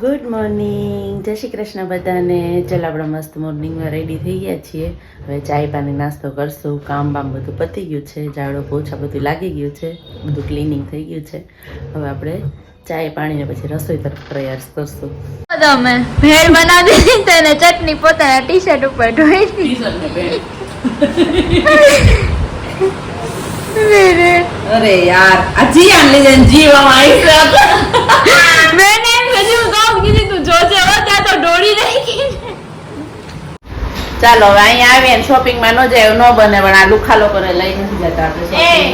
Good morning, જય શ્રી કૃષ્ણ બધાને. ચાલો આપણે મસ્ત મોર્નિંગમાં રેડી થઈ ગયા છીએ. હવે ચાય પાણી નાસ્તો કરશું. કામ બામ બધું પતી ગયું છે, ઝાડો પોછા બધું લાગી ગયું છે, બધું ક્લિનિંગ થઈ ગયું છે. હવે આપણે ચાય પાણીને પછી રસોઈ તરફ પ્રયાસ કરશું. તમે ભેળ બનાવી દીધી તેને ચટણી પોતાના ટી શર્ટ ઉપર ઢોળી અરે યાર આ જીયાન લીધે જીવામાં આવી મેં હજુ કામ કીધી તું જોજે હો ત્યાં તો ઢોળી રહી. ચાલો હવે અહીંયા આવીએ ને શોપિંગમાં ન જાય ન બને, પણ આ લુખા લોકોને લઈ નથી જતા આપણે shopping.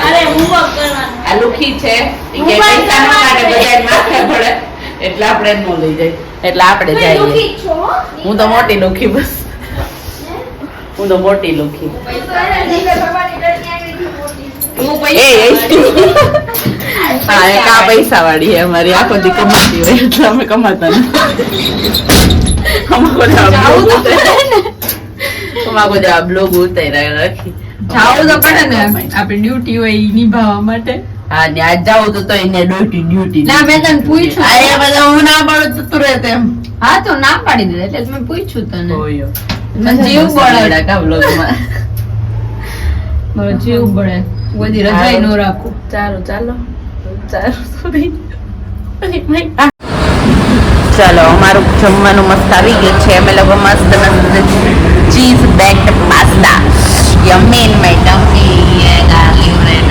અરે હોમવર્ક કરવાનું આ લુખી છે ઈ કે પૈસા ન કાઢે બધાય માથે પડે એટલે આપણે ન લઈ જાય, એટલે આપણે જઈએ. હું તો મોટી લુખી, બસ હું તો મોટી લુખી. હા એક આ પૈસા વાળી છે અમારી, આખો દી કમાતી હોય એટલે અમે કમાતા નથી. બ્લોગ ઉતારી રાખી જાવું તો પડે ને, આપણી ડ્યુટી હોય ઈ નિભાવવા માટે. હા ત્યાં જાવ તો એને ડ્યુટી ના મેં તને પૂછ્યું આ બધા હું ના પાડું તો તું રહે તેમ. હા તો ના પાડી દે એટલે મેં પૂછ્યું તને. ઓયો મને જીવ બળે કા બ્લોગમાં. મારો જીવ બળે બધી રજાઈ નો રાખું. ચાલો ચાલો અમારું જમવાનું મસ્ત આવી ગયું છે. અમે લોકો મસ્ત cheese backed pasta, yummy in my ટમી, ये गार्लिक ब्रेड,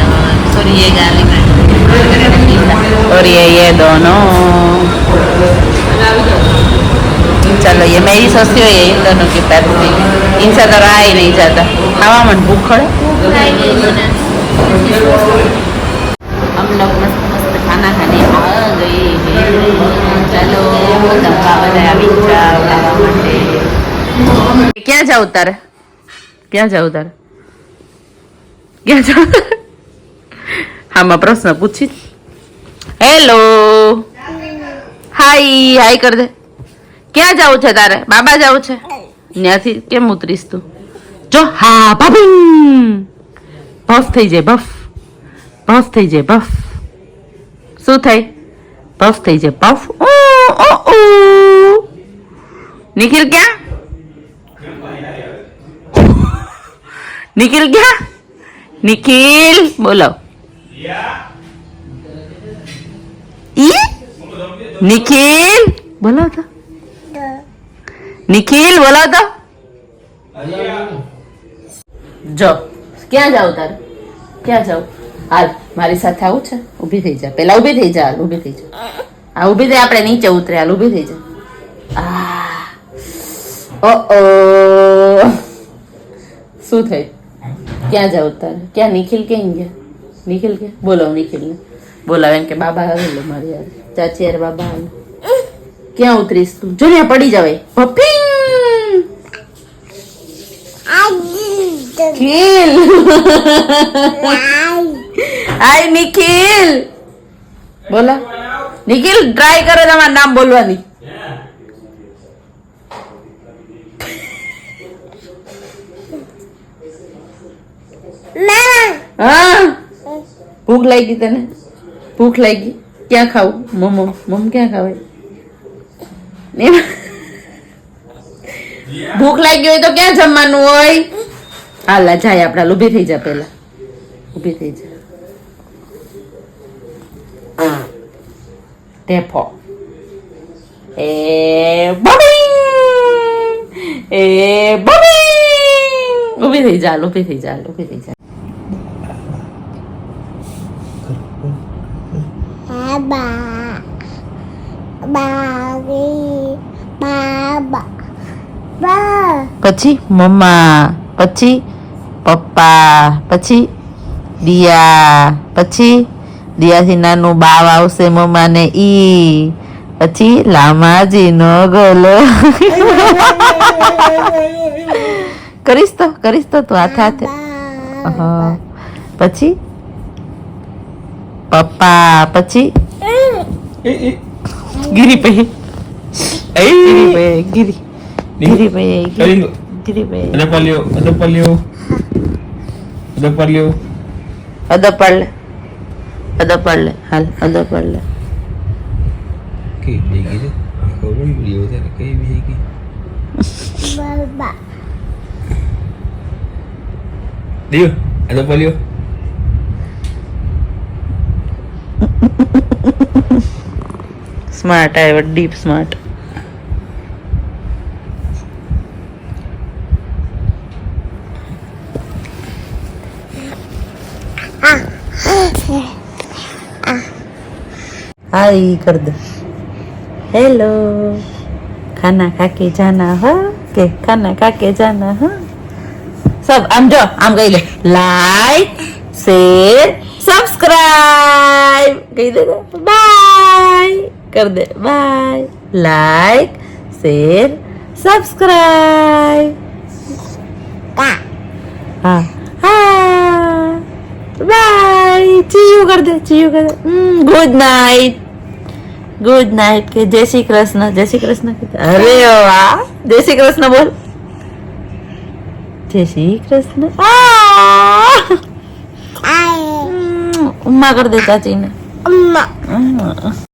सॉरी ये गार्लिक ब्रेड और ये दोनों. चलो ये मेरी सोची हुई है इन दोनों की पेप्सी, इनसे तो रहा ही नहीं जाता. हवा मन भूख खड़े. हम लोग मस्त मस्त खाना खाने आ गए हैं. चलो डब्बा बनाया बिचा खावा માટે. ક્યાં જાવ તારે? ક્યાં જાવ તારે? ક્યાં જાવ? હામાં પ્રશ્ન પૂછી. હેલો હાય હાય કર દે. ક્યાં જાવું છે તારે? બાબા જાવું છે? ત્યાંથી કેમ ઉતરીશ તું? જો હા ભાભી બફ થઈ જાય, બફ થઈ જાય, બફ. શું થાય? બફ થઈ જાય, બફ. નિખિલ ક્યાં? નિખિલ ક્યાં? નિખિલ બોલો. નિખિલ બોલો તો. નિખિલ બોલો તો. જો ક્યાં જાવ તારે? ક્યાં જાવ? હાલ મારી સાથે આવું છે? ઊભી થઈ જા, પેલા ઊભી થઈ જા. હાલ ઊભી થઈ જા. હા ઊભી થઈ, આપણે નીચે ઉતરે. હાલ ઊભી થઈ જા. શું થઈ? ક્યાં જાવ તારે? ક્યાં નિખિલ ક્યાં ગયા? નિખિલ ક્યાં? બોલાવ નિખિલને, બોલાવ એમ કે બાબા આવેલો મારી યાર. ચાચી યાર બાબા આવે. ક્યાં ઉતરીશ તું? જો ત્યાં પડી જવાય. પપ્પી નિખિલ હાય નિખિલ બોલા. નિખિલ ટ્રાય કરો તમારું નામ બોલવાની. હા ભૂખ લાગી તને? ભૂખ લાગી? ક્યાં ખાવું? મમ ક્યાં ખાવાય? ભૂખ લાગી હોય તો ક્યાં જમવાનું હોય? હાલા જાય આપડા. ઊભી થઈ જા, પેલા ઊભી થઈ જા. ટેફો એ બબી એ બબી. ઊભી થઈ જા, ઊભી થઈ જા, ઊભી થઈ જા. પછી મમ્મા, પછી પપ્પા, પછી દિયા, પછી દિયાથી નાનું બાવ આવશે મમ્મા ને ઈ, પછી લામાજી નો ગલો. કરીશ તો તું હાથે હાથે. પછી પપ્પા, પછી ગીરી પે ગીરી અદો પડ લે હાલ, અદો પડ લે. કઈ થઈ ગઈ છે ખબર વિડીયો ત્યારે કઈ થઈ ગઈ દિયો આ તો બોલ્યો સ્માર્ટ આવ્યો ડીપ સ્માર્ટ हाय कर दे हेलो खाना खा के जाना है के खाना खा के जाना है सब आम जो आम कही दे लाइक शेयर सब्सक्राइब कही दे बाय कर दे बाय लाइक शेयर सब्सक्राइब हाँ हाँ बाय चीयू कर दे गुड नाइट के जय श्री कृष्ण कहते अरे वाह जय श्री कृष्ण बोल जय श्री कृष्ण उम्मा कर दे चाची ने